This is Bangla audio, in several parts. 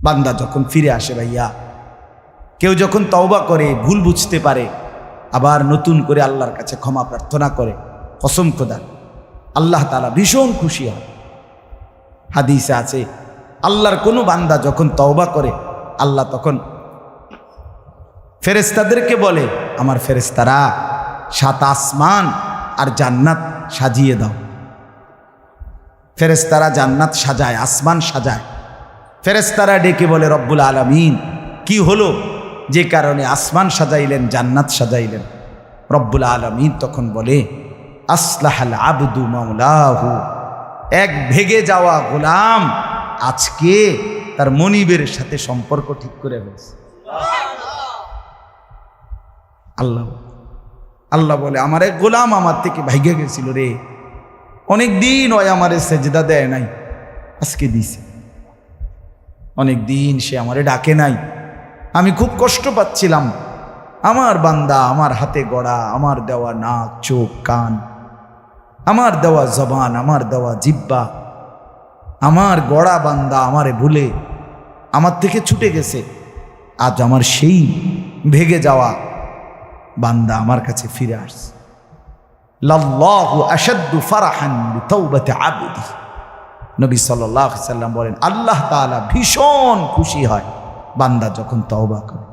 বান্দা যখন ফিরে আসে ভাইয়া, কেউ যখন তওবা করে, ভুল বুঝতে পারে, আবার নতুন করে আল্লাহর কাছে ক্ষমা প্রার্থনা করে, কসম খোদা আল্লাহ তাআলা ভীষণ খুশি হয়। হাদিসে আছে আল্লাহর কোনো বান্দা যখন তওবা করে, আল্লাহ তখন ফেরেশতাদেরকে বলে, আমার ফেরেশতারা 7 আসমান আর জান্নাত সাজিয়ে দাও। ফেরেশতারা জান্নাত সাজায়, আসমান সাজায়। ফেরেশতারা ডেকে বলে, রব্বুল আলামিন কি হলো যে কারণে আসমান সাজাইলেন, জান্নাত সাজাইলেন? রব্বুল আলামিন তখন বলে, আসলাহাল আবদু মাওলাহু, এক ভেগে যাওয়া গোলাম আজকে তার মনিবের সাথে সম্পর্ক ঠিক করে ফেলছে। আল্লাহ বলে, আমার এক গোলাম আমার থেকে ভাইগে গেছিল রে, অনেক দিন ওই আমারে সেজদা দেয় নাই, আজকে দিছে। অনেক দিন সে আমারে ডাকে নাই, আমি খুব কষ্ট পাচ্ছিলাম। আমার বান্দা আমার হাতে গড়া, আমার দেওয়া নাক, চোখ, কান, আমার দেওয়া জবান, আমার দেওয়া জিহ্বা, আমার গড়া বান্দা আমারে ভুলে আমার থেকে ছুটে গেছে। আজ আমার সেই ভেগে যাওয়া বান্দা আমার কাছে ফিরে আসছে। লাল্লাহু আশাদ্দু ফারাহান বিতাওবাতি আবদি, নবী সাল্লাল্লাহু আলাইহি ওয়াসাল্লাম বলেন, আল্লাহ তাআলা ভীষণ খুশি হয় বান্দা যখন তওবা করে।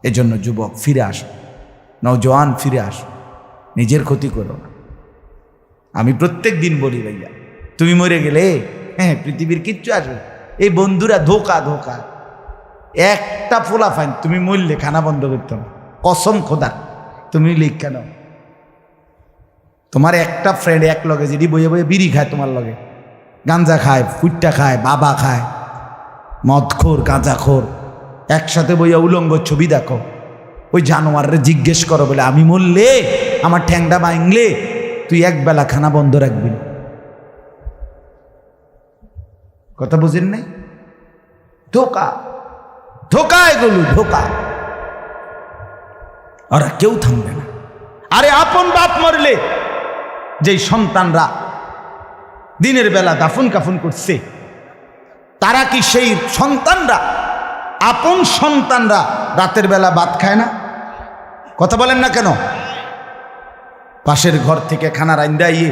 এজন্য যুবক ফিরে আসো, নওজোয়ান ফিরে আসো, নিজের ক্ষতি করো না। আমি প্রত্যেক দিন বলি ভাইয়া, তুমি মরে গেলে হ্যাঁ পৃথিবীর কিচ্ছু আসবে, এই বন্ধুরা ধোকা ধোকা। একটা ফোলা ফাইন, তুমি মরলে খানা বন্ধ করতে না, কসম খোদা তুমি লিখা নাও। তোমার একটা ফ্রেন্ড এক লগে যদি বইয়ে বইয়ে বিড়ি খায়, তোমার লগে গাঞ্জা খায়, ফুটটা খায়, বাবা খায়, মদখোর, গাঁজাখোর, একসাথে বইয়া উলঙ্গ ছবি দেখো, ওই জানোয়াররে জিজ্ঞেস করো বলে, আমি মরলে আমার ঠ্যাংটা ভাঙলে তুই একবেলা খানা বন্ধ রাখবি না। কথা বুঝেন নাই? ধোকা ধোকা, এগুলো ধোকা। ওরা কেউ থামবে না। আরে আপন বাপ মরলে যেই সন্তানরা দিনের বেলা দাফন কাফন করছে, তারা কি সেই সন্তানরা, আপন সন্তানরা রাতের বেলা ভাত খায় না? কথা বলেন না কেন? পাশের ঘর থেকে খানা রান্দাইয়ে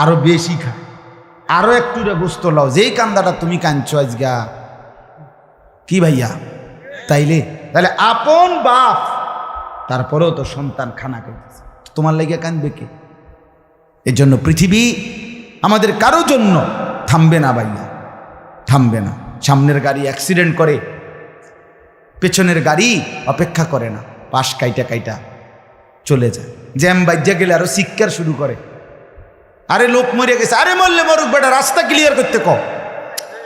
আরো বেশি খায়, আরো একটু গোস্ত লাও, যেই কান্দাটা তুমি কাঁদছো আজগা। কি ভাইয়া? তাইলে আপন বাপ, তারপরেও তো সন্তান খানা খাইতেছে, তোমার লেগে কাঁদবে কে? এর জন্য পৃথিবী আমাদের কারো জন্য থামবে না ভাইয়া, থামবে না। সামনের গাড়ি অ্যাক্সিডেন্ট করে, পেছনের গাড়ি অপেক্ষা করে না, পাশ কাইটা কাইটা চলে যায়। জ্যাম বাজ্যা গেলে আরো চিৎকার শুরু করে, আরে লোক মরে গেছে, আরে মরলে মরুক বেটা, রাস্তা ক্লিয়ার করতে কও।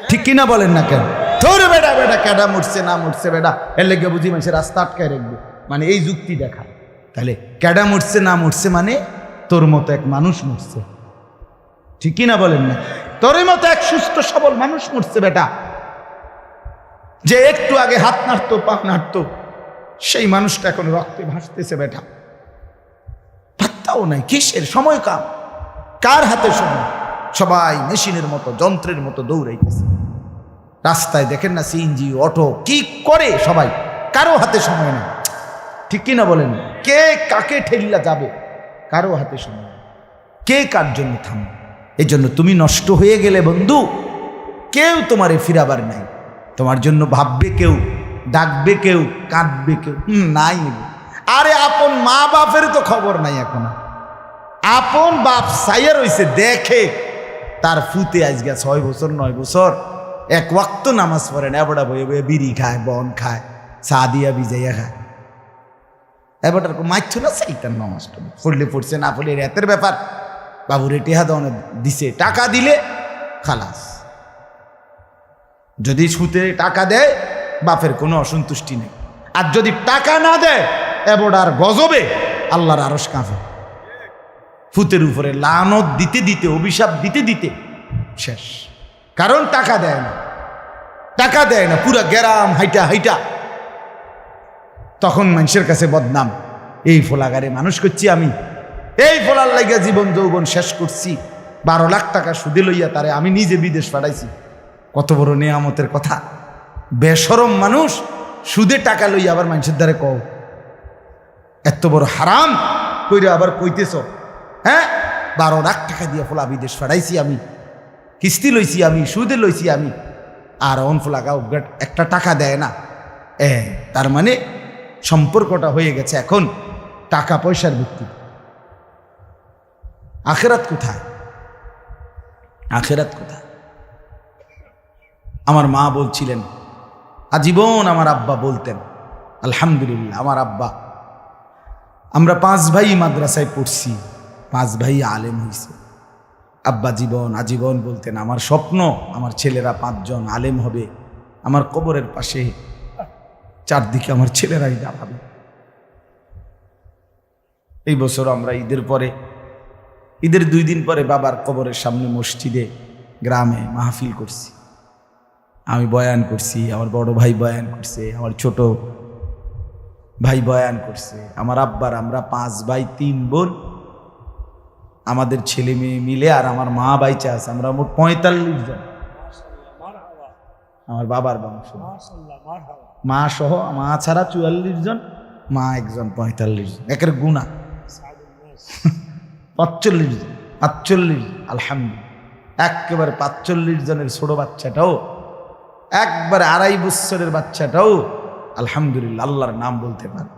ঠিক কিনা বলেন না কেন? ধরে বেটা বেটা কেডা মরছে না মরছে বেটা, এর লেগে বুঝি মানুষের রাস্তা আটকায় রাখবে, মানে এই যুক্তি দেখা। তাহলে কেডা মরছে না মরছে মানে তোর মতো এক মানুষ মরছে। ঠিক কিনা বলেন না? তোর মতো এক সুস্থ সবল মানুষ মরছে বেটা, যে একটু আগে হাত নাড়তো, পা নাড়তো, সেই মানুষটা এখন রক্তে ভাসতেছে বেটা। পাত্তাও নাই, কিসের সময় কাম, কার হাতে সময়? সবাই মেশিনের মতো, যন্ত্রের মতো দৌড়াইতেছে। রাস্তায় দেখেন না সিএনজি, অটো, কি করে সবাই, কারো হাতে সময় নেই। ঠিক কিনা বলেন? কে কাকে ঠেলিয়া যাবে, কারো হাতে সময় নেই। কে কার জন্য থামবে? এই জন্য তুমি নষ্ট হয়ে গেলে বন্ধু, কেউ তোমারে ফিরাবার নাই। তোমার জন্য ভাববে কেউ, ডাকবে কেউ, কাঁদবে কেউ নাই। আরে আপন মা বাপের তো খবর নাই এখন। আপন বাপ সাইয়া রইছে, দেখে তার ফুতে আজকে 6 বছর 9 বছর এক ওয়াক্ত নামাজ পড়ে না, এবড়া বয়ে বয়ে বিড়ি খায়, বন খায়, চা দিয়া ভিজাইয়া খায়। এবারটার মাইছ না সেইটার নামাজটা পড়লে পড়ছে, না পড়লে রাতের ব্যাপার। বাবুরে টেহা দনে দিছে, টাকা দিলে খালাস। যদি সুতে টাকা দেয় বাপের কোনো অসন্তুষ্টি নেই, আর যদি টাকা না দেয় এবড়ার গজবে আল্লাহর আরশ কাঁপে। ফুতের উপরে লানত দিতে দিতে, অভিশাপ দিতে দিতে শেষ। কারণ টাকা দেয় না, টাকা দেয় না, পুরা গ্রাম হাইটা হাইটা তখন মানুষের কাছে বদনাম, এই ফোলাগারে মানুষ করছি আমি, এই ফোলার লাগিয়া জীবন যৌবন শেষ করছি, 12 লাখ টাকা সুদে লইয়া তারে আমি নিজে বিদেশ পাঠাইছি। কত বড় নেয়ামতের কথা! বেশরম মানুষ সুদে টাকা লইয়া আবার মানুষের দ্বারে কও এত বড় হারাম কইরে আবার কইতেছ, হ্যাঁ 12 লাখ টাকা দিয়ে ফোলা বিদেশ ফাড়াইছি আমি, কিস্তি লইছি আমি, সুদে লইছি আমি, আর অন ফোলাগা একটা টাকা দেয় না। তার মানে সম্পর্কটা হয়ে গেছে এখন টাকা পয়সার ভিত্তিতে। আখেরাত কোথায়? আখেরাত কোথায়? আমার মা বলছিলেন, আজীবন আমার আব্বা বলতেন, আলহামদুলিল্লাহ আমার আব্বা, আমরা 5 ভাই মাদ্রাসায় পড়ছি, 5 ভাই আলেম হয়েছে। আব্বা আজীবন বলতেন, আমার স্বপ্ন আমার ছেলেরা 5 জন আলেম হবে, আমার কবরের পাশে চারদিকে আমার ছেলেরাই দাঁড়াবে। এই বছর আমরা ঈদের 2 দিন পরে বাবার কবরের সামনে মসজিদে গ্রামে মাহফিল করছি। আমি বয়ান করছি, আমার বড় ভাই বয়ান করছে, আমার ছোট ভাই বয়ান করছে, আমার আব্বার আমরা 5 ভাই 3 বোন, আমাদের ছেলে মেয়ে মিলে আর আমার মা বাইচা আছে, আমরা মোট 45 জন। আমার বাবার বংশ, মা সহ, মা ছাড়া 44 জন, মা একজন 45 জন, একের গুণা 45 জন, 45 আলহামদুলিল্লাহ। একেবারে 45 জনের ছোট বাচ্চাটাও, একবারে 2.5 বছরের বাচ্চাটাও আলহামদুলিল্লাহ আল্লাহর নাম বলতে পারে।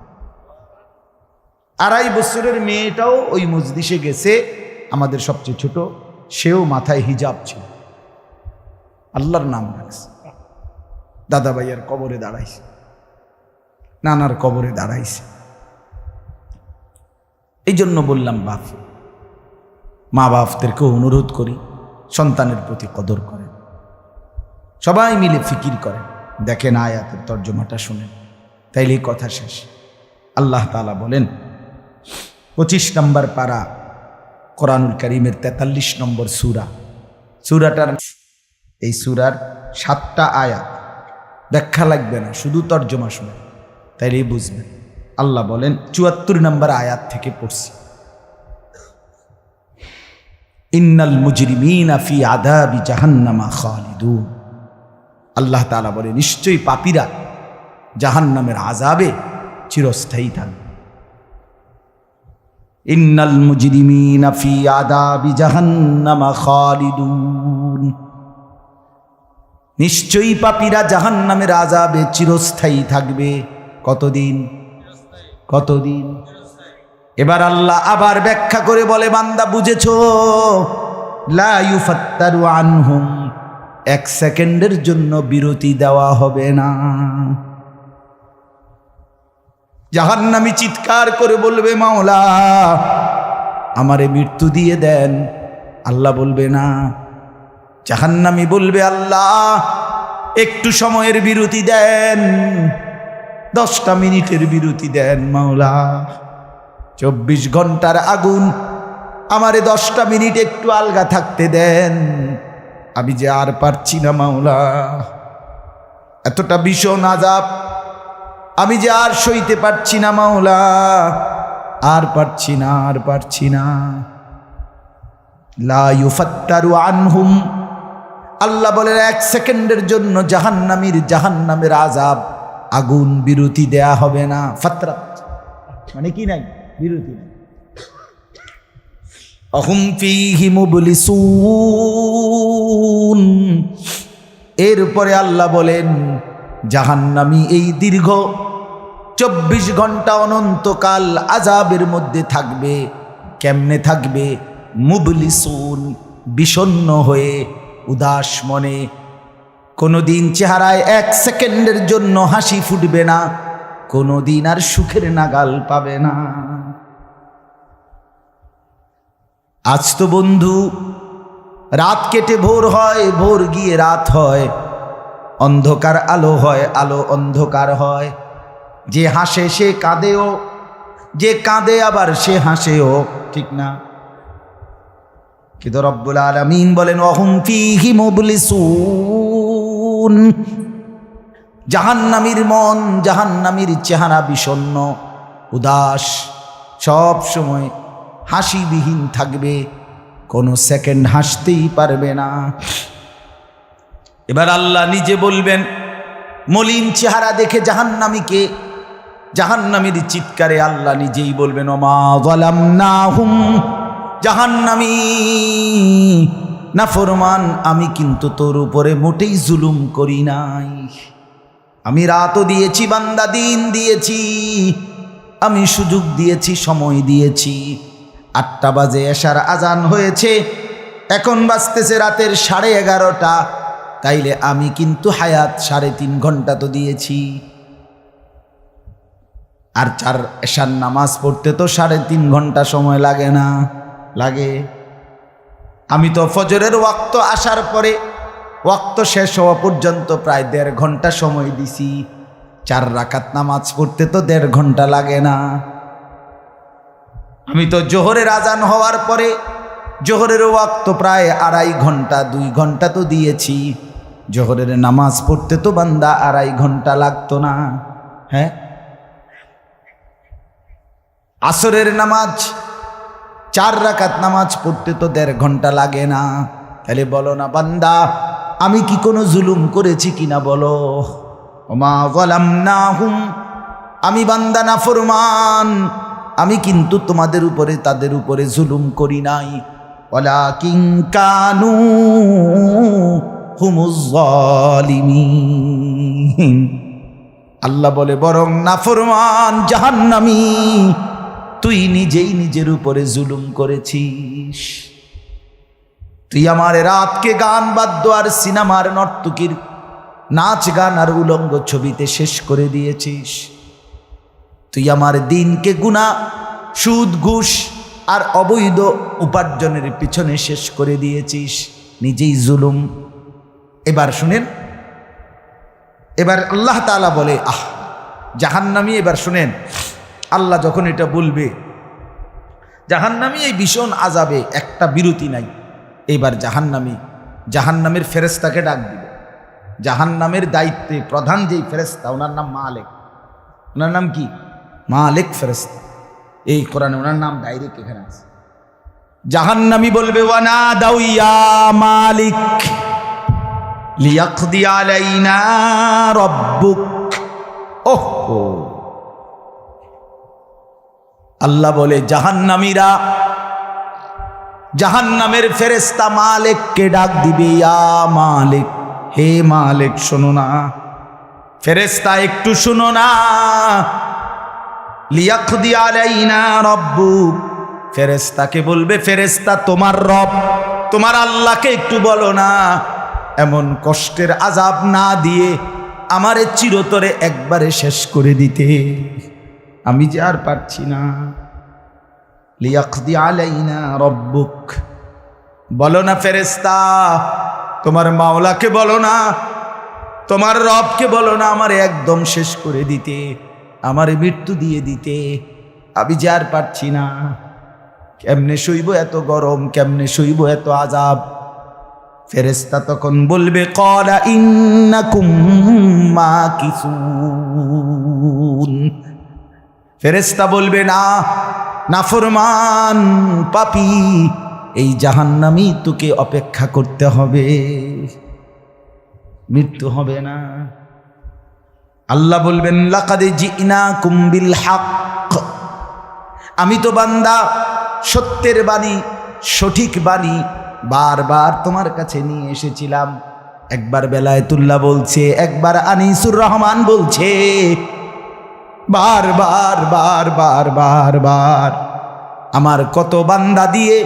2.5 বছরের মেয়েটাও ওই মজলিসে গেছে, আমাদের সবচেয়ে ছোট, সেও মাথায় হিজাব ছিল, আল্লাহর নাম রাখছে। দাদা ভাইয়ার কবরে দাঁড়াইছে, নানার কবরে দাঁড়াইছে। এই জন্য বললাম মা বাপদেরকে অনুরোধ করি সন্তানের প্রতি কদর করেন, সবাই মিলে ফিকির করেন, দেখেন আয়াতের তর্জমাটা শুনেন, তাইলেই কথা শেষ। আল্লাহ তাআলা বলেন 25 নম্বর পারা কোরআনুল কারীমের 43 নম্বর সূরাটার এই সূরার 7টা আয়াত, ব্যাখ্যা লাগবে না, শুধু তর্জমা শুনেন তাইলেই বুঝবেন। আল্লাহ বলেন 74 নম্বর আয়াত থেকে পড়ছি, ইন্নাল মুজরিমিনা ফি আযাবি জাহান্নামা খালিদুন। আল্লাহ তাআলা বলে নিশ্চয়ই পাপীরা জাহান্নামের আযাবে চিরস্থায়ী থাকবে। ইন্নাল মুজরিমিনা ফি আযাবি জাহান্নামা খালিদুন, নিশ্চয়ই পাপীরা জাহান্নামের আযাবে চিরস্থায়ী থাকবে। কতদিন? এবার আল্লাহ আবার ব্যাখ্যা করে বলে, বান্দা বুঝেছো? লা ইউফাত্তারু আনহুম, 1 সেকেন্ডের জন্য বিরতি দেওয়া হবে না। জাহান্নামী চিৎকার করে বলবে, মাওলা আমারে মৃত্যু দিয়ে দেন। আল্লাহ বলবে না। জাহান্নামী বলবে, আল্লাহ একটু সময়ের বিরতি দেন, 10টা মিনিটের বিরতি দেন মাওলা। 24 ঘন্টার আগুন, আমারে 10টা মিনিট একটু আলগা থাকতে দেন, আমি যে আর পারছি না মাওলা, এতটা ভীষণ আযাব আমি যে আর সইতে পারছি না মাওলা, আর পারছি না। লা ইউফাত্তারু আনহুম, আল্লাহ বলেন 1 সেকেন্ডের জন্য জাহান্নামের আযাব, আগুন বিরতি দেয়া হবে না। ফাতরাত মানে কি নাই? বিরতি নাই। আহুম ফীহি মুবলিসুন, এরপরে আল্লাহ বলেন জাহান্নামী এই দীর্ঘ 24 ঘন্টা অনন্তকাল আযাবের মধ্যে থাকবে। কেমনে থাকবে? মুবলিসুন, বিষণ্ণ হয়ে, উদাস মনে। কোনোদিন চেহারায় 1 সেকেন্ডের জন্য হাসি ফুটবে না, কোনোদিন আর সুখের নাগাল পাবে না। আজ তো বন্ধু রাত কেটে ভোর হয়, ভোর গিয়ে রাত হয়, অন্ধকার আলো হয়, আলো অন্ধকার হয়। যে হাসে সে কাঁদেও, যে কাঁদে আবার সে হাসেও, ঠিক না? কিন্তু রব্বুল আলামিন বলেন ওয়াহুম ফীহি মুবলিসুন, জাহান্নামীর মন, জাহান্নামীর চেহারা বিষণ্ণ, উদাস, সব সময় হাসিবিহীন থাকবে, কোনো সেকেন্ড হাসতেই পারবে না। এবার আল্লাহ নিজে বলবেন মলিন চেহারা দেখে জাহান্নামীকে, জাহান্নামীর চিৎকারে আল্লাহ নিজেই বলবেন ওমা যালামনাহুম, জাহান্নামী নাফরমান আমি কিন্তু তোর উপরে মোটেই জুলুম করি নাই। আমি রাতও দিয়েছি বান্দা, দিন দিয়েছি, আমি সুযোগ দিয়েছি, সময় দিয়েছি। 8টা বাজে এশার আজান হয়েছে, এখন বাজতেছে রাতের 11:30। তাইলে আমি কিন্তু হায়াত 3.5 ঘন্টা তো দিয়েছি। আর 4 এশার নামাজ পড়তে তো 3.5 ঘন্টা সময় লাগে না? লাগে। আমি তো ফজরের ওয়াক্ত আসার পরে ওয়াক্ত শেষ হওয়া পর্যন্ত প্রায় 1.5 ঘন্টা সময় দিছি। 4 রাকাত নামাজ পড়তে তো 1.5 ঘন্টা লাগে না? আমি তো জোহরের আজান হওয়ার পরে জোহরের ওয়াক্ত প্রায় 2.5 ঘন্টা, 2 ঘন্টা তো দিয়েছি। জোহরের নামাজ পড়তে তো বান্দা 2.5 ঘন্টা লাগতো না? হ্যাঁ। আসরের নামাজ 4 রাকাত নামাজ পড়তে তো 1.5 ঘন্টা লাগে না? তাহলে বলো না বান্দা আমি কি কোনো জুলুম করেছি কিনা বলো? ওমা যালামনাহুম, আমি বান্দা নাফরমান, আমি কিন্তু তোমাদের উপরে তাদের উপরে জুলুম করি নাই। ওয়ালাকিন কানু হুমুজ জালিমিন। আল্লাহ বলে বরং নাফরমান জাহান্নামী তুই নিজেই নিজের উপরে জুলুম করেছিস। তুই আমার রাতকে গান বাদ্য আর সিনেমার নর্তকীর নাচ গান আর উলঙ্গ ছবিতে শেষ করে দিয়েছিস। তুই আমার দিনকে গুনাহ, সুদ, ঘুষ আর অবৈধ উপার্জনের পিছনে শেষ করে দিয়েছিস, নিজেই জুলুম। এবার শুনেন, এবার আল্লাহ তাআলা বলে জাহান্নামী, এবার শুনেন আল্লাহ যখন এটা বলবে জাহান্নামী এই ভীষণ আযাবে একটা বিরতি নাই। এবার জাহান্নামের ফেরেশতাকে ডাক দিবে। জাহান্নামের দায়িত্বে প্রধান যেই ফেরেশতা, ওনার নাম মালিক। ওনার নাম কি? মালিক ফেরেশতা। এই কোরআনে ওনার নাম ডাইরেক্ট এখানে আছে। জাহান্নামী বলবে ওয়ানাদাউ ইয়া মালিক লিয়াকদি আলাইনা রাব্বুক। ওহো, আল্লাহ বলে জাহান্নামীরা, জাহান্নামের ফেরেশতা মালিককে ডাক দিবে ইয়া মালিক, হে মালিক শোনো না। ফেরেশতা একটু শোনো না। লিয়াকদি আলাইনা রাব্বুক, ফেরেশতাকে বলবে ফেরেশতা তোমার রব, তোমার আল্লাহকে একটু বলো না এমন কষ্টের আযাব না দিয়ে আমারে চিরতরে একবারে শেষ করে দিতে, আমি যে আর পারছি না। লিয়াকদি আলাইনা রাব্বুক, বলো না ফেরেশতা, তোমার মাওলাকে বলো না, তোমার রবকে বলো না আমারে একদম শেষ করে দিতে, আমারে মৃত্যু দিয়ে দিতে, আমি যে আর পারছি না। কেমনে সইব এত গরম, কেমনে সইব এত আযাব? ফেরেশতা তখন বলবে ক্বালা ইন্নাকুম মাকিসুন। ফেরেশতা বলবে না নাফরমান পাপী, এই জাহান্নামী তোকে অপেক্ষা করতে হবে, মৃত্যু হবে না। আল্লাহ বলবেন লাকাদ জিনাকুম বিল হক, আমি তো বান্দা সত্যের বাণী, সঠিক বাণী বারবার তোমার কাছে নিয়ে এসেছিলাম। একবার বেলায়েতুল্লাহ বলছে, একবার আনিসুর রহমান বলছে, বারবার বারবার বারবার আমার কত বান্দা দিয়ে,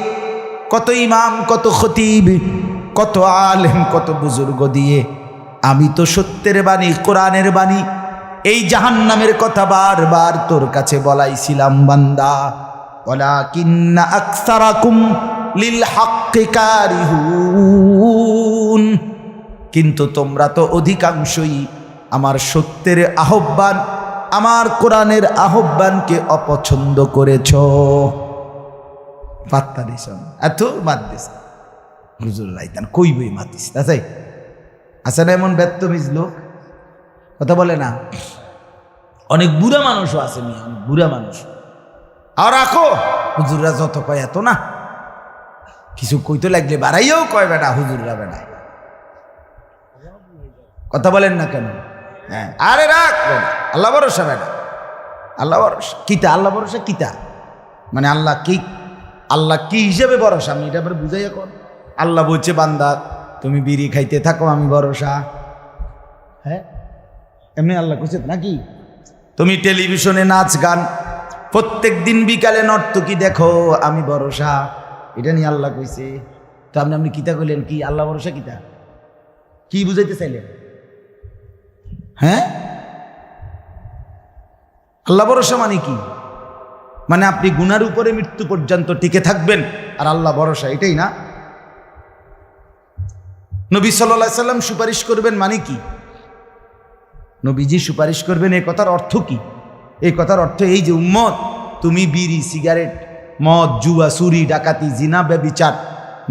কত ইমাম, কত খতিব, কত আলেম, কত বুজুর্গ দিয়ে আমি তো সত্যের বাণী, কোরআনের বাণী, এই জাহান্নামের কথা বারবার তোর কাছে বলাইছিলাম বান্দা। ওয়ালাকিন্না আকসারাকুম লিল হাক্কি কারিহুন, কিন্তু তোমরা তো অধিকাংশই আমার সত্যের আহ্বান, আমার কোরআনের আহ্বানকে অপছন্দ করেছ। পাত্তা দিস এত বাদ দিস হুজুর রাইতান কই বই মাতিস তাই আছে না এমন ব্যর্থমিজ লোক, কথা বলে না। অনেক বুড়া মানুষও আছে, অনেক বুড়া মানুষ। আর রাখো হুজুররা যত কয় এত না, কিছু কইতে লাগলে বাড়াইয়াও কয় বেটা হুজুররা বেড়ায়, কথা বলেন না কেন? হ্যাঁ, আরে রাখ বেটা, আল্লাহ ভরসা বেটা, আল্লাহ ভরসা কিতা, আল্লাহ ভরসা কিতা মানে আল্লাহ কি, আল্লাহ কি হিসেবে ভরসা আমি এটা আবার বুঝাই এখন। আল্লাহ বলছে বান্দা তুমি বিড়ি খাইতে থাকো আমি ভরসা। হ্যাঁ, এমনি আল্লাহ কইছে নাকি? তুমি টেলিভিশনে নাচ গান প্রত্যেক দিন বিকালে নর্তকী দেখো আমি ভরসা, এটা নিয়ে আল্লাহ কইছে। তো আপনি কিতা কইলেন কি আল্লাহ ভরসা কিতা, কি বুঝাইতে চাইলেন? হ্যাঁ, আল্লাহ ভরসা মানে কি? মানে আপনি গুনার উপরে মৃত্যু পর্যন্ত টিকে থাকবেন আর আল্লাহ ভরসা, এটাই না? নবী সাল্লাল্লাহু আলাইহি সাল্লাম সুপারিশ করবেন মানে কি? নবীজি সুপারিশ করবেন এই কথার অর্থ কি? এই কথার অর্থ এই যে উম্মত তুমি বিড়ি সিগারেট মদ জুয়া চুরি ডাকাতি জিনা ব্যভিচার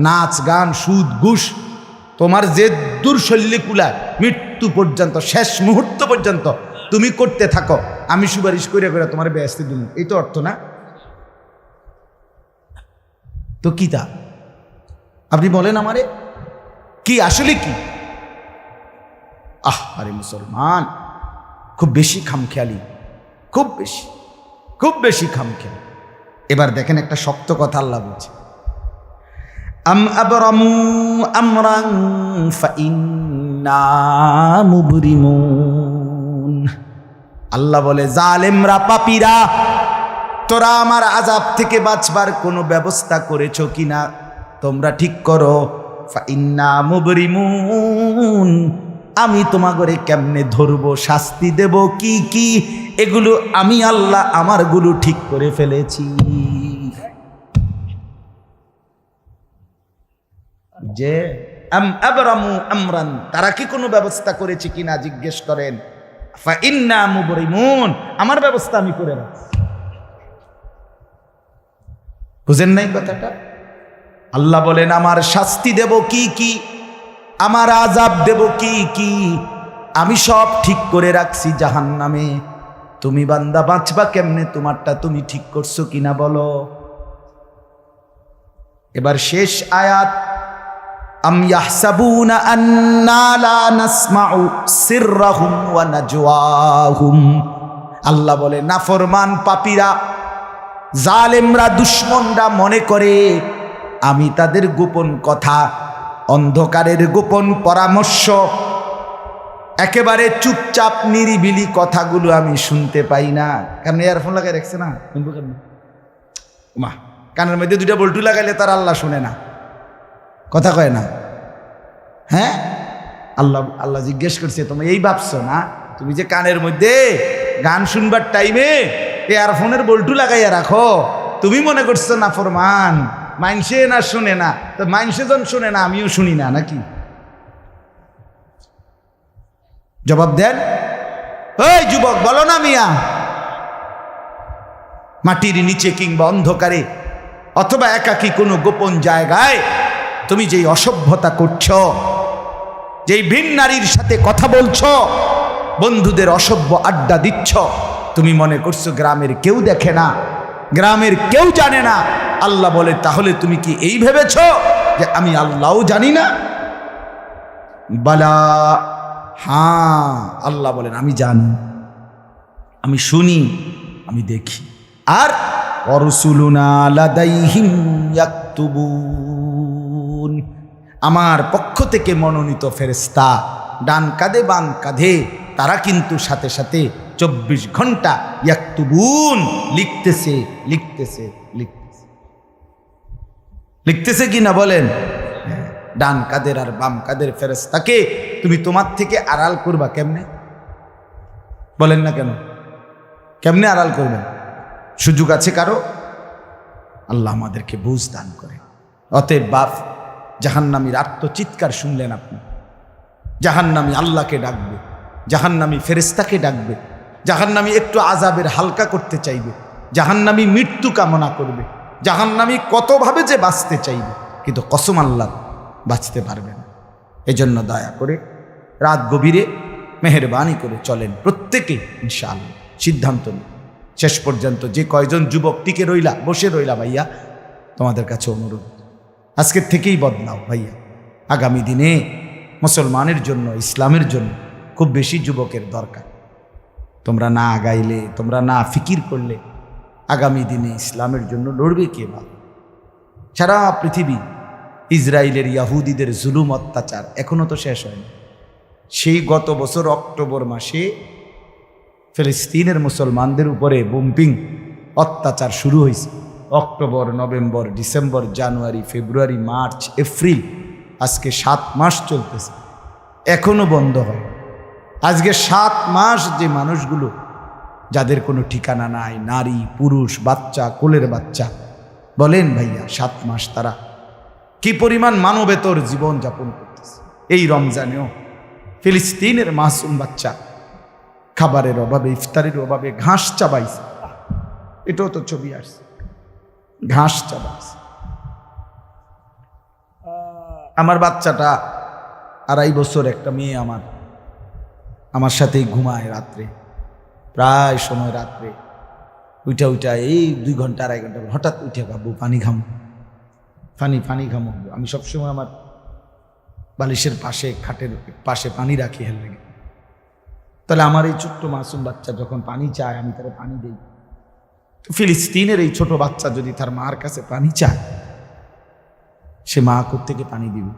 নাচ গান সুদ ঘুষ তোমার যে দুর্শল্যে কুলায় মৃত্যু পর্যন্ত শেষ মুহূর্ত পর্যন্ত তুমি করতে থাকো, আমি সুপারিশ করে করে তোমার বেহেশতে দিব, এই তো অর্থ না? তো কি তা আপনি বলেন আমারে কি আসলে কি? আরে মুসলমান খুব বেশি খামখেয়ালি, খুব বেশি খামখেয়ালি। এবার দেখেন একটা শক্ত কথা আল্লাহ বলছে, আম আবরামু আমরান ফাইন্না মুবরিমুন। আল্লাহ বলে জালেমরা পাপীরা তোরা আমার আযাব থেকে বাঁচবার কোনো ব্যবস্থা করেছো কিনা তোমরা ঠিক করো। ফাইন্না মুবরিমুন, আমি তোমাগরে কেমনে ধরবো শাস্তি দেব কি কি এগুলো আমি আল্লাহ আমারগুলো ঠিক করে ফেলেছি। যে আম আবরামু আমরান, তারা কি কোনো ব্যবস্থা করেছে কিনা জিজ্ঞেস করেন। ফাইন্না মুবরিমুন, আমার ব্যবস্থা আমি করে রাখছি। বুঝেন নাই কথাটা? আল্লাহ বলেন আমার শাস্তি দেব কি কি, আমার আযাব দেব কি কি আমি সব ঠিক করে রাখছি জাহান্নামে। তুমি বান্দা বাঁচবা কেমনে তোমারটা তুমি ঠিক করছো কিনা বলো। এবার শেষ আয়াত, আম ইয়াহসাবুনা আন্না লা নাসমাউ সিররাহুম ওয়া নাজওয়াহুম। আল্লাহ বলে নাফরমান পাপীরা জালেমরা দুশমনরা মনে করে আমি তাদের গোপন কথা অন্ধকারের গোপন পরামর্শ একেবারে চুপচাপ নিরিবিলি কথাগুলো আমি শুনতে পাই না। কারণ ইয়ারফোন লাগাই রাখছে না, শুনবো কেন? মা কানের মধ্যে দুইটা বল্টু লাগাইলে তার আল্লাহ শুনে না, কথা কয় না। হ্যাঁ, আল্লাহ জিজ্ঞেস করছে তুমি এই ভাবছো না তুমি যে কানের মধ্যে গান শুনবার টাইমে ইয়ারফোনের বল্টু লাগাইয়া রাখো, তুমি মনে করছো না ফরমান মাইনসে না শুনে না, তো মাইনসে যখন শুনে না আমিও শুনি না নাকি? জবাব দেন, ওই যুবক বলো না মিয়া। মাটির নিচে কিংবা অন্ধকারে অথবা একাকী কোনো গোপন জায়গায় তুমি যেই অসভ্যতা করছো, যেই ভিন নারীর সাথে কথা বলছো, বন্ধুদের অসভ্য আড্ডা দিচ্ছ, তুমি মনে করছো গ্রামের কেউ দেখে না, গ্রামের কেউ জানে না। আল্লাহ বলে তাহলে তুমি কি এই ভেবেছ যে আমি আল্লাহও জানি না? বালা, হ্যাঁ আল্লাহ বলেন আমি জানি, আমি শুনি, আমি দেখি। আর অরসুলুনা লাদাইহিম ইয়াকতুবুন, আমার পক্ষ থেকে মনোনীত ফেরেশতা ডান কাঁধে বাম কাঁধে তারা কিন্তু সাথে সাথে 24 ঘন্টা ইয়াকতুবুন লিখতেছে লিখতেছে লিখতেছে লিখতেছে কি না বলেন? ডান কাদের আর বাম কাদের ফেরেশতাকে তুমি তোমার থেকে আড়াল করবা কেমনে? বলেন না কেন? কেমনে আড়াল করবেন? সুযোগ আছে কারো? আল্লাহ আমাদেরকে বুঝ দান করে। অতএব বাপ, জাহান্নামীর আত্মচিৎকার শুনলেন আপনি, জাহান্নামী আল্লাহকে ডাকবে, জাহান্নামী ফেরেশতাকে ডাকবে, জাহান্নামী একটু আযাবের হালকা করতে চাইবে, জাহান্নামী মৃত্যু কামনা করবে, জাহান্নামী কতভাবে যে বাঁচতে চাইবে, কিন্তু কসম আল্লাহ বাঁচতে পারবে না। এজন্য দয়া করে রাত গভীরে মেহেরবানি করে চলেন প্রত্যেকে ইনশাআল্লাহ। সিদ্ধান্ত নিন শেষ পর্যন্ত। যে কয়জন যুবক টিকে রইলা, বসে রইলা, ভাইয়া তোমাদের কাছে অনুরোধ, আজকের থেকেই বদলাও ভাইয়া। আগামী দিনে মুসলমানের জন্য, ইসলামের জন্য খুব বেশি যুবকের দরকার। তোমরা না আগাইলে, তোমরা না ফিকির করলে আগামী দিনে ইসলামের জন্য লড়বে কে? বা সারা পৃথিবী ইসরায়েলের ইয়াহুদিদের জুলুম অত্যাচার এখনো তো শেষ হয়নি। সেই গত বছর অক্টোবর মাসে ফিলিস্তিনের মুসলমানদের উপরে বোম্পিং অত্যাচার শুরু হয়েছে। অক্টোবর, নভেম্বর, ডিসেম্বর, জানুয়ারি, ফেব্রুয়ারি, মার্চ, এপ্রিল, আজকে 7 মাস চলতেছে, এখনো বন্ধ হয়। আজকে 7 মাস যে মানুষগুলো যাদের কোনো ঠিকানা নাই, নারী, পুরুষ, বাচ্চা, কোলের বাচ্চা, বলেন ভাইয়া 7 মাস তারা কি পরিমাণ মানবেতর জীবন যাপন করতেছে। এই রমজানেও ফিলিস্তিনের মাসুম বাচ্চা খাবারের অভাবে, ইফতারের অভাবে ঘাস চাবাইছে। এটাও তো ছবি আসছে, ঘাস চাবাইছে। আমার বাচ্চাটা 2.5 বছর, একটা মেয়ে আমার সাথেই ঘুমায় রাত্রে, প্রায় সময় রাত্রে উইটা এই 2 ঘন্টা 2.5 ঘন্টা হঠাৎ উঠে খাবো, পানি ঘামো, পানি ঘামো। আমি সবসময় আমার বালিশের পাশে, খাটের পাশে পানি রাখি হেল লেগে। তাহলে আমার এই ছোট্ট মাসুম বাচ্চা যখন পানি চায়, আমি তারা পানি দিই। তো ফিলিস্তিনের এই ছোট বাচ্চা যদি তার মার কাছে পানি চায়, সে মা কোত্থেকে পানি দিবে?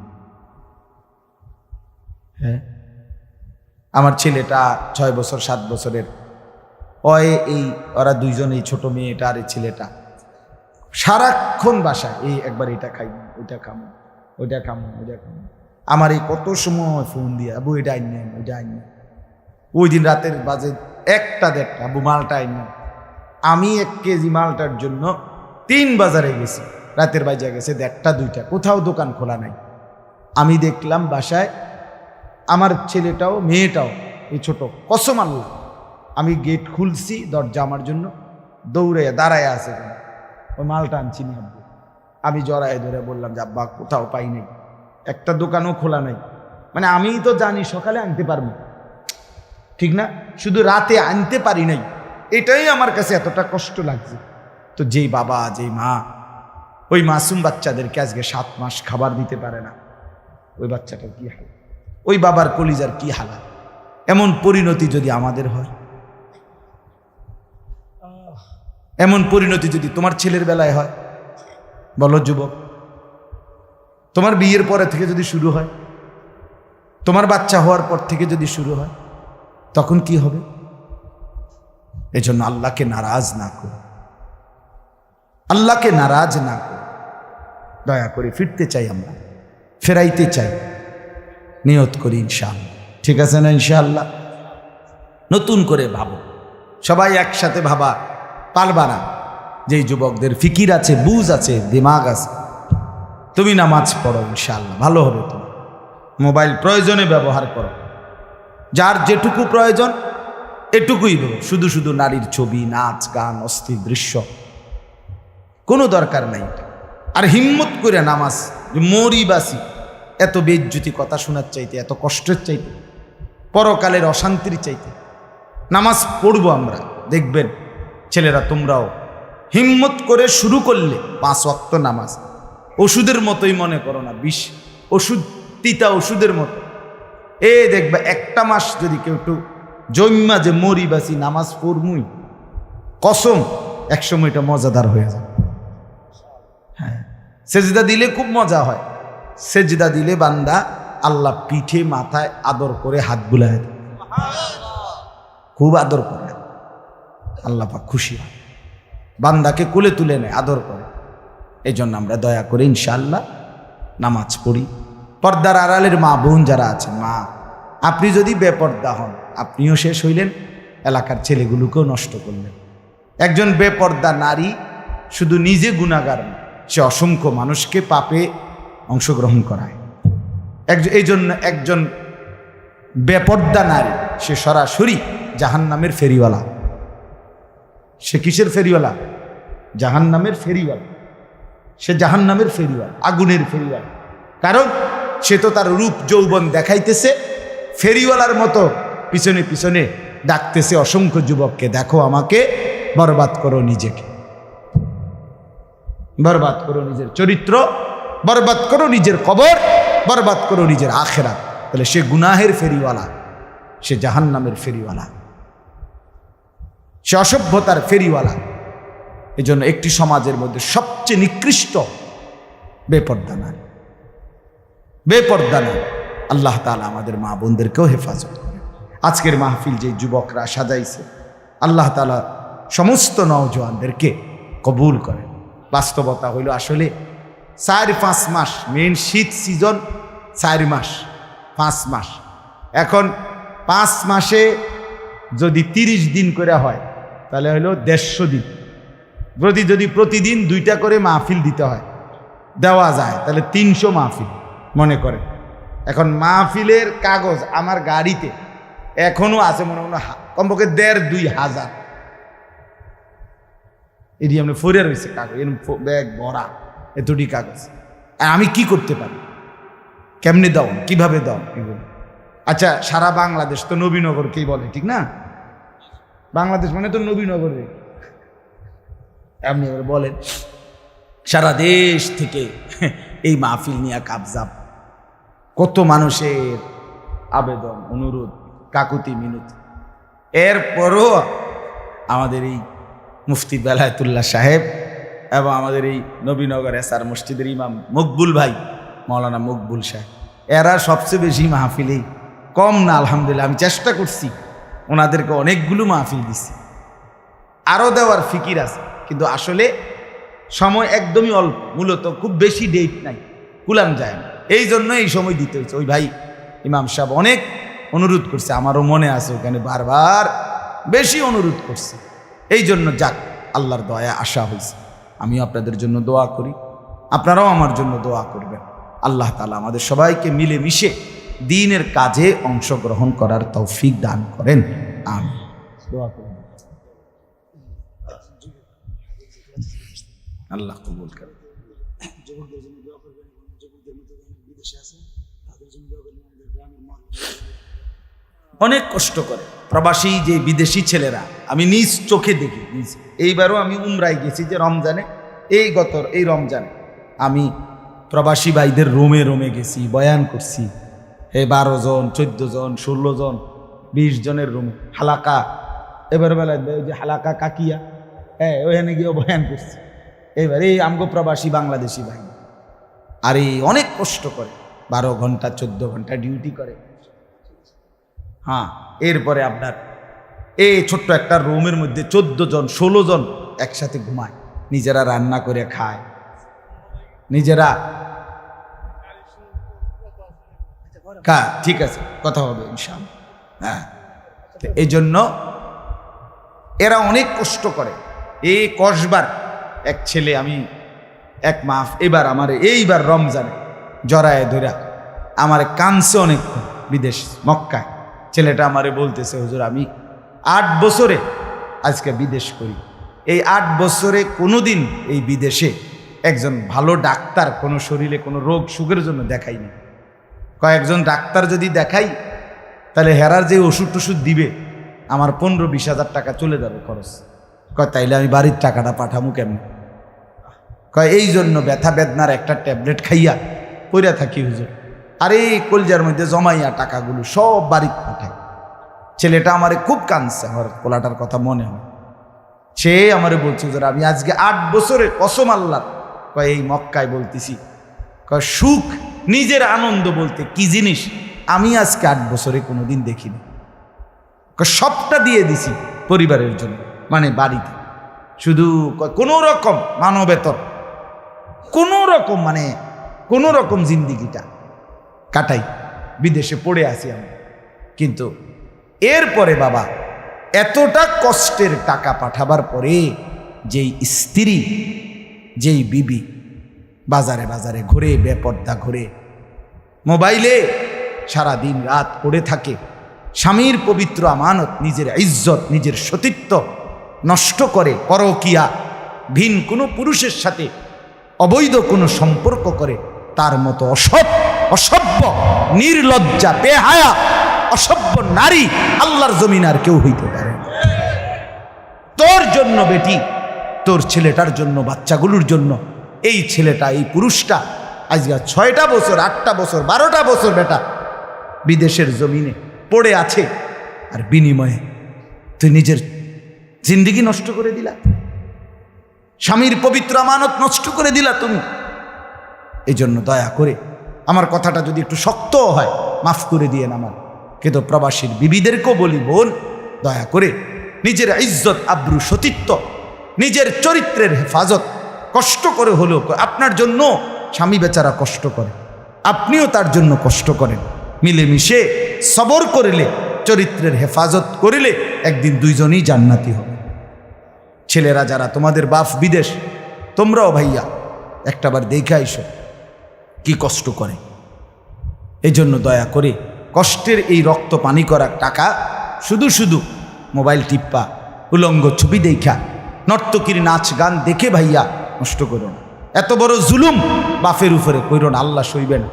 হ্যাঁ, আমার ছেলেটা 6 বছর 7 বছরের, ওরা দুইজন, এই ছোট মেয়েটা আর এই ছেলেটা সারাক্ষণ বাসায় এই একবার এটা খাই, ওইটা খামো, ওইটা খামো, ওইটা খামো। আমার এই কত সময় ফোন দিয়ে, আবু এটা আইন নেন, ওইটা আইন নেন। ওই দিন রাতের বাজে 1টা-1:30, আবু মালটা আইন নেন। আমি 1 কেজি মালটার জন্য 3 বাজারে গেছি, রাতের বাজে গেছে 1:30-2টা, কোথাও দোকান খোলা নাই। আমি দেখলাম বাসায় আমার ছেলেটাও মেয়েটাও, এই ছোট, কসম আল্লাহ, আমি গেট খুলছি, দরজা আমার জন্য দৌড়ে দাঁড়ায় আছে, ওই মালটা আনছি নি আব্বু। আমি জড়ায় ধরে বললাম যে আব্বা কোথাও পাই নাই, একটা দোকানও খোলা নাই। মানে আমি তো জানি সকালে আনতে পারবো, ঠিক না, শুধু রাতে আনতে পারি নাই, এটাই আমার কাছে এতটা কষ্ট লাগছে। তো যেই বাবা, যেই মা ওই মাসুম বাচ্চাদেরকে আজকে 7 মাস খাবার দিতে পারে না, ওই বাচ্চাটার কি হাল, ওই বাবার কলিজার কি হালাত। এমন পরিণতি যদি আমাদের হয়, এমন পরিণতি যদি তোমার ছেলের বেলায় হয়, বলো যুবক, তোমার বিয়ের পরে থেকে যদি শুরু হয়, তোমার বাচ্চা হওয়ার পর থেকে যদি শুরু হয়, তখন কি হবে? এজন্য আল্লাহকে নারাজ না করো, আল্লাহকে নারাজ না করো। দয়া করে ফিরতে চাই, আমরা ফেরাইতে চাই, নিয়ত করি ইনশাআল্লাহ। ঠিক আছে না? ইনশাআল্লাহ নতুন করে ভাবো, সবাই একসাথে ভাবা পারবা না। যেই যুবকদের ফিকির আছে, বুঝ আছে, দিমাগ আছে, তুমি নামাজ পড়ো, ইনশাআল্লাহ ভালো হবে। তুমি মোবাইল প্রয়োজনে ব্যবহার করো, যার যেটুকু প্রয়োজন এটুকুই বলো। শুধু শুধু নারীর ছবি, নাচ, গান, অস্থির দৃশ্য, কোনো দরকার নাই। আর হিম্মত করে নামাজ, মরি বাসি, এত বেজ্জুতি কথা শোনার চাইতে, এত কষ্টের চাইতে, পরকালের অশান্তির চাইতে নামাজ পড়বো আমরা। দেখবেন ছেলেরা, তোমরাও হিম্মত করে শুরু করলে 5 ওয়াক্ত নামাজ ওষুধের মতোই মনে করো না, বিষ ওষুধ, তিতা ওষুধের মতো। দেখবে 1টা মাস যদি কেউ একটু জন্মা যে মরি বাসি নামাজ পড়মুই, কসম একসময় এটা মজাদার হয়ে যায়। হ্যাঁ, সেজদা দিলে খুব মজা হয়। সেজদা দিলে বান্দা আল্লাহ পিঠে মাথায় আদর করে হাত বুলায়, খুব আদর করে, আল্লাহ পাক খুশি হয়, বান্দাকে কোলে তুলে নেয়, আদর করে। এই জন্য আমরা দয়া করে ইনশাআল্লাহ নামাজ পড়ি। পর্দার আড়ালের মা বোন যারা আছেন, মা, আপনি যদি বেপর্দা হন, আপনিও শেষ হইলেন, এলাকার ছেলেগুলোকেও নষ্ট করলেন। একজন বেপর্দা নারী শুধু নিজে গুনাহগার না, সে অসংখ্য মানুষকে পাপে অংশগ্রহণ করায়। এই জন্য একজন বেপর্দা নারী, সে সরাসরি জাহান্নামের ফেরিওয়ালা। সে কিসের ফেরিওয়ালা? জাহান্নামের ফেরিওয়ালা। সে জাহান্নামের ফেরিওয়ালা, আগুনের ফেরিওয়ালা। কারণ সে তো তার রূপ যৌবন দেখাইতেছে, ফেরিওয়ালার মতো পিছনে পিছনে ডাকতেছে অসংখ্য যুবককে, দেখো আমাকে, বরবাদ করো নিজেকে, বরবাদ করো নিজের চরিত্র, বরবাদ করো নিজের কবর, বরবাদ করো নিজের আখেরাত। তাহলে সে গুনাহের ফেরিওয়ালা, সে জাহান্নামের ফেরিওয়ালা, সে অসভ্যতার ফেরিওয়ালা। এজন্য একটি সমাজের মধ্যে সবচেয়ে নিকৃষ্ট বেপর্দা নারী, বেপর্দা নারী। আল্লাহ তাআলা আমাদের মা বোনদেরকেও হেফাজত করে। আজকের মাহফিল যে যুবকরা সাজাইছে, আল্লাহ তাআলা সমস্ত নওজোয়ানদেরকে কবুল করে। বাস্তবতা হইল আসলে 4-5 মাস, মেন শীত সিজন 4 মাস 5 মাস। এখন 5 মাসে যদি 30 দিন করে হয় তাহলে হলো 150 দিন। যদি প্রতিদিন 2টা করে মাহফিল দিতে হয়, দেওয়া যায়, তাহলে 300 মাহফিল মনে করে। এখন মাহফিলের কাগজ আমার গাড়িতে এখনো আছে, মনে মনে কমপক্ষে 1,500-2,000 এটি আমরা ফরে রয়েছে কাগজ, ব্যাগ ভরা এতটি কাগজ। আর আমি কি করতে পারি, কেমনে দাও, কিভাবে দাও এগুলো? আচ্ছা, সারা বাংলাদেশ তো নবীনগরকেই বলে, ঠিক না? বাংলাদেশ মানে তো নবীনগর। আপনি এবার বলেন, সারা দেশ থেকে এই মাহফিল নিয়ে কাবজাব, কত মানুষের আবেদন, অনুরোধ, কাকুতি মিনতি। এরপরও আমাদের এই মুফতি বেলায়েতুল্লাহ সাহেব এবং আমাদের এই নবীনগর এসআর মসজিদের ইমাম মকবুল ভাই, মৌলানা মকবুল সাহেব, এরা সবচেয়ে বেশি মাহফিলেই কম না। আলহামদুলিল্লাহ, আমি চেষ্টা করছি, ওনাদেরকে অনেকগুলো মাহফিল দিছি, আরও দেওয়ার ফিকির আছে, কিন্তু আসলে সময় একদমই অল্প। মূলত খুব বেশি ডেট নাই, কুলাম যায় না, এই জন্য এই সময় দিতে হয়েছে। ওই ভাই ইমাম সাহেব অনেক অনুরোধ করছে, আমারও মনে আছে, ওখানে বারবার বেশি অনুরোধ করছে। এই জন্য যাক, আল্লাহর দয়া আশা হয়েছে। আমিও আপনাদের জন্য দোয়া করি, আপনারাও আমার জন্য দোয়া করবেন। আল্লাহ তাআলা আমাদের সবাইকে মিলেমিশে দ্বীনের কাজে অংশগ্রহণ করার তৌফিক দান করেন। আমিন। দোয়া করুন, আল্লাহ কবুল করেন। অনেক কষ্ট করে প্রবাসী যে বিদেশি ছেলেরা, আমি নিজ চোখে দেখি। এইবারও আমি উমরায় গেছি, যে রমজানে, এই রমজানে আমি প্রবাসী ভাইদের রোমে রোমে গেছি, বয়ান করছি। 12 জন, 14 জন, 16 জন, 20 জনের রুমে হালাকা। এবার বেলায় ওই যে হালাকা কাকিয়া, ওখানে গিয়েও বয়ান করছি। এবার এই আমগো প্রবাসী বাংলাদেশি ভাই, আর এই অনেক কষ্ট করে, 12 ঘন্টা 14 ঘন্টা ডিউটি করে। হ্যাঁ, এরপরে আপনার এই ছোট্ট একটা রুমের মধ্যে 14 জন 16 জন একসাথে ঘুমায়, নিজেরা রান্না করে খায়, নিজেরা। ঠিক আছে, কথা হবে ইনশাআল্লাহ। হ্যাঁ, এই জন্য এরা অনেক কষ্ট করে। এই কসবার এক ছেলে, আমি এক মাস এবার আমার এইবার রমজানে জড়ায় ধরা আমার কানছে অনেকক্ষণ, বিদেশ মক্কায়। ছেলেটা আমারে বলতেছে, হুজুর আমি 8 বছরে আজকে বিদেশ করি, এই 8 বছরে কোনোদিন এই বিদেশে একজন ভালো ডাক্তার কোনো শরীরে কোনো রোগ সুখের জন্য দেখাইনি। কয়েকজন ডাক্তার যদি দেখাই, তাহলে হেরার যে ওষুধ টষুধ দিবে আমার 15-20 হাজার টাকা চলে যাবে খরচ। তাইলে আমি বাড়ির টাকাটা পাঠামু কেমন? এই জন্য ব্যথা বেদনার একটা ট্যাবলেট খাইয়া পইরা থাকি হুজুর, আর এই কলজার মধ্যে জমাইয়া টাকাগুলো সব বাড়িতে পাঠায়। ছেলেটা আমারে খুব কাঁদছে, আমার পোলাটার কথা মনে হয়। সে আমারে বলছে, হুজুর আমি আজকে 8 বছরের কসম আল্লাহ, এই মক্কায় বলতেছি, সুখ নিজের আনন্দ বলতে কি জিনিস আমি আজকে 8 বছরে কোনোদিন দেখিনি। সবটা দিয়ে দিছি পরিবারের জন্য, মানে বাড়িতে, শুধু কোনো রকম মানবেতর, কোনো রকম মানে কোনো রকম জিন্দিগিটা কাটাই, বিদেশে পড়ে আসি আমি। কিন্তু এরপরে বাবা, এতটা কষ্টের টাকা পাঠাবার পরে যেই স্ত্রী, যেই বিবি বাজারে বাজারে ঘুরে, বেপর্দা ঘুরে, মোবাইলে সারা দিন রাত পড়ে থাকে, স্বামীর পবিত্র আমানত, নিজের ইজ্জত, নিজের সতীত্ব নষ্ট করে, পরকিয়া, ভিন কোনো পুরুষের সাথে অবৈধ কোনো সম্পর্ক করে, তার মতো অসভ্য, নির্লজ্জা, বেহায়া, অসভ্য নারী আল্লাহর জমিন আর কেউ হইতে পারে না। তোর জন্য বেটি, তোর ছেলেটার জন্য, বাচ্চাগুলোর জন্য এই ছেলেটা, এই পুরুষটা আজকে 6টা বছর, 8টা বছর, 12টা বছর বেটা বিদেশের জমিনে পড়ে আছে, আর বিনিময়ে তুই নিজের জিন্দেগি নষ্ট করে দিলা, স্বামীর পবিত্র আমানত নষ্ট করে দিলা তুমি। এই জন্য দয়া করে আমার কথাটা যদি একটু শক্ত হয় মাফ করে দিয়েন আমার, কিন্তু প্রবাসীর বিবিদেরকেও বলি, বোন দয়া করে নিজের ইজ্জত আব্রু সতীত্ব, নিজের চরিত্রের হেফাজত কষ্ট করে হলেও, আপনার জন্য স্বামী বেচারা কষ্ট করে, আপনিও তার জন্য কষ্ট করেন, মিলেমিশে সবর করিলে, চরিত্রের হেফাজত করিলে একদিন দুইজনই জান্নাতি হবে। ছেলেরা যারা তোমাদের বাপ বিদেশ, তোমরাও ভাইয়া একটাবার দেখে আইসো কি কষ্ট করে। এই জন্য দয়া করে কষ্টের এই রক্ত পানি করা টাকা শুধু শুধু মোবাইল টিপ্পা, উলঙ্গ ছবি দেখা, নর্তকীর নাচ গান দেখে ভাইয়া নষ্ট করো না। এত বড় জুলুম বাপের উপরে কইরো না, আল্লাহ সইবে না।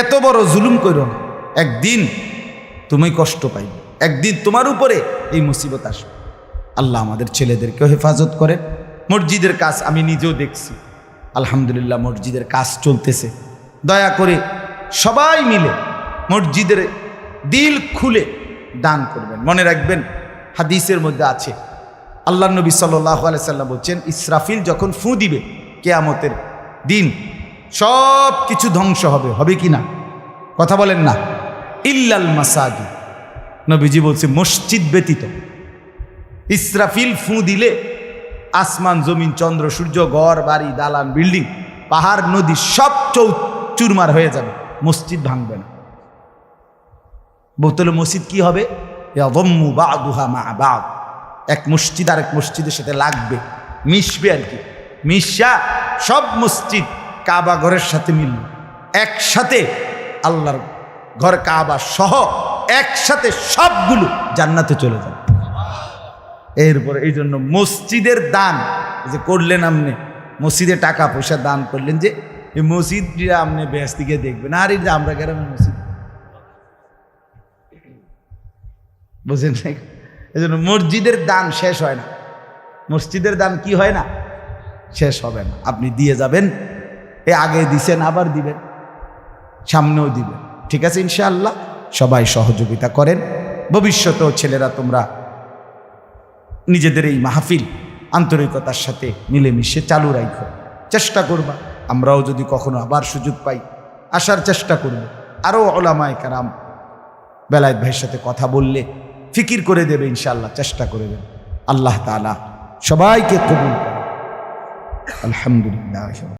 এত বড় জুলুম কইরো না, একদিন তুমি কষ্ট পাইবে, একদিন তোমার উপরে এই মুসিবত আসবে। আল্লাহ আমাদের ছেলেদেরকেও হেফাজত করেন। মসজিদের কাজ আমি নিজেও দেখছি, আলহামদুলিল্লাহ মসজিদের কাজ চলতেছে। দয়া করে সবাই মিলে মসজিদের দিল খুলে দান করবেন। মনে রাখবেন হাদিসের মধ্যে আছে, আল্লাহ নবী সাল্লাল্লাহু আলাইহি সাল্লাম বলছেন, ইসরাফিল যখন ফু দিবে কিয়ামতের দিন সব কিছু ধ্বংস হবে, হবে কি না? কথা বলেন না। ইল্লাল মাসাজিদ, নবীজি বলছে মসজিদ ব্যতীত। ইসরাফিল ফু দিলে আসমান জমিন চন্দ্র সূর্য ঘর বাড়ি দালান বিল্ডিং পাহাড় নদী সব চুরমার হয়ে যাবে, মসজিদ ভাঙবে না। বোতলে মসজিদ কি হবে? ইয়াযম্মু বা'দুহা মা বা'দ, এক মসজিদ আর এক মসজিদের সাথে লাগবে, মিশবে আর কি। মিশা সব মসজিদ কাবা ঘরের সাথে মিলবে, একসাথে আল্লাহর ঘর কাবা সহ একসাথে সবগুলো জান্নাতে চলে যাবে। এরপরে এই জন্য মসজিদের দান যে করলেন, আপনি মসজিদে টাকা পয়সা দান করলেন, যে এই মসজিদটা আপনি বেহেশত থেকে দেখবেন। আর এই যে আমরা গ্রামের মসজিদ, বুঝলেন? এই জন্য মসজিদের দান শেষ হয় না, মসজিদের দান কি হয় না, শেষ হবে না। আপনি দিয়ে যাবেন, এ আগে দিছেন আবার দিবেন, সামনেও দিবেন, ঠিক আছে ইনশাআল্লাহ। সবাই সহযোগিতা করেন। ভবিষ্যতেও ছেলেরা তোমরা নিজেদের এই মাহফিল আন্তরিকতার সাথে মিলেমিশে চালু রাখো, চেষ্টা করবা। আমরাও যদি কখনো আবার সুযোগ পাই আসার চেষ্টা করব। আরও ওলামায়ে কেরাম বেলায়েত ভাইয়ের সাথে কথা বললে ফিকির করে দেবে ইনশাআল্লাহ, চেষ্টা করে দেবে। আল্লাহ তাআলা সবাইকে কবুল করে। আলহামদুলিল্লাহ।